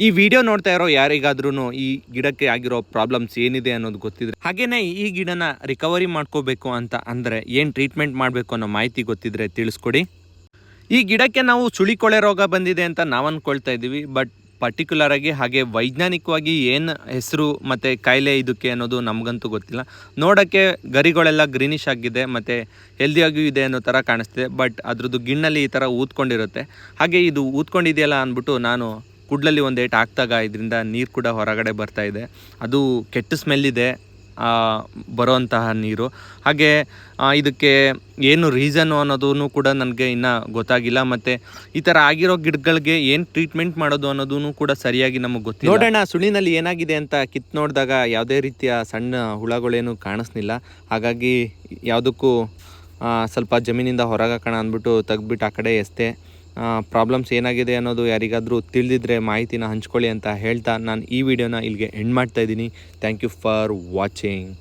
ಈ ವಿಡಿಯೋ ನೋಡ್ತಾ ಇರೋ ಯಾರಿಗಾದ್ರೂ ಈ ಗಿಡಕ್ಕೆ ಆಗಿರೋ ಪ್ರಾಬ್ಲಮ್ಸ್ ಏನಿದೆ ಅನ್ನೋದು ಗೊತ್ತಿದ್ರೆ, ಹಾಗೇನೆ ಈ ಗಿಡನ ರಿಕವರಿ ಮಾಡ್ಕೋಬೇಕು ಅಂತ ಅಂದರೆ ಏನು ಟ್ರೀಟ್ಮೆಂಟ್ ಮಾಡಬೇಕು ಅನ್ನೋ ಮಾಹಿತಿ ಗೊತ್ತಿದ್ರೆ ತಿಳಿಸ್ಕೊಡಿ. ಈ ಗಿಡಕ್ಕೆ ನಾವು ಸುಳಿಕೊಳೆ ರೋಗ ಬಂದಿದೆ ಅಂತ ನಾವು ಅಂದ್ಕೊಳ್ತಾ ಇದ್ದೀವಿ, ಬಟ್ ಪರ್ಟಿಕ್ಯುಲರ್ ಆಗಿ ಹಾಗೆ ವೈಜ್ಞಾನಿಕವಾಗಿ ಏನು ಹೆಸರು ಮತ್ತು ಕಾಯಿಲೆ ಇದಕ್ಕೆ ಅನ್ನೋದು ನಮಗಂತೂ ಗೊತ್ತಿಲ್ಲ. ನೋಡೋಕ್ಕೆ ಗರಿಗಳೆಲ್ಲ ಗ್ರೀನಿಶ್ ಆಗಿದೆ ಮತ್ತು ಹೆಲ್ದಿಯಾಗಿಯೂ ಇದೆ ಅನ್ನೋ ಥರ ಕಾಣಿಸ್ತಿದೆ, ಬಟ್ ಅದ್ರದ್ದು ಗಿಣ್ಣಲ್ಲಿ ಈ ಥರ ಊದ್ಕೊಂಡಿರುತ್ತೆ. ಹಾಗೆ ಇದು ಊದ್ಕೊಂಡಿದೆಯಲ್ಲ ಅಂದ್ಬಿಟ್ಟು ನಾನು ಕುಡ್ಲಲ್ಲಿ ಒಂದು ಏಟು ಹಾಕ್ದಾಗ ಇದರಿಂದ ನೀರು ಕೂಡ ಹೊರಗಡೆ ಬರ್ತಾಯಿದೆ. ಅದು ಕೆಟ್ಟ ಸ್ಮೆಲ್ಲಿದೆ ಬರೋವಂತಹ ನೀರು. ಹಾಗೆ ಇದಕ್ಕೆ ಏನು ರೀಸನ್ನು ಅನ್ನೋದೂ ಕೂಡ ನನಗೆ ಇನ್ನೂ ಗೊತ್ತಾಗಿಲ್ಲ. ಮತ್ತು ಈ ಥರ ಆಗಿರೋ ಗಿಡಗಳಿಗೆ ಏನು ಟ್ರೀಟ್ಮೆಂಟ್ ಮಾಡೋದು ಅನ್ನೋದೂ ಕೂಡ ಸರಿಯಾಗಿ ನಮಗೆ ಗೊತ್ತಿಲ್ಲ. ನೋಡೋಣ ಸುಳಿನಲ್ಲಿ ಏನಾಗಿದೆ ಅಂತ ಕಿತ್ತು ನೋಡಿದಾಗ ಯಾವುದೇ ರೀತಿಯ ಸಣ್ಣ ಹುಳಗಳೇನು ಕಾಣಿಸ್ಲಿಲ್ಲ. ಹಾಗಾಗಿ ಯಾವುದಕ್ಕೂ ಸ್ವಲ್ಪ ಜಮೀನಿಂದ ಹೊರಗೆ ಹಾಕೋಣ ಅಂದ್ಬಿಟ್ಟು ತೆಗ್ದುಬಿಟ್ಟು ಆ ಕಡೆ ಎಸ್ತೆ. ಪ್ರಾಬ್ಲಮ್ಸ್ ಏನಾಗಿದೆ ಅನ್ನೋದು ಯಾರಿಗಾದರೂ ತಿಳಿದಿದ್ರೆ ಮಾಹಿತಿನ ಹಂಚ್ಕೊಳ್ಳಿ ಅಂತ ಹೇಳ್ತಾ ನಾನು ಈ ವಿಡಿಯೋನ ಇಲ್ಲಿಗೆ ಎಂಡ್ ಮಾಡ್ತಾಯಿದ್ದೀನಿ. Thank you for watching.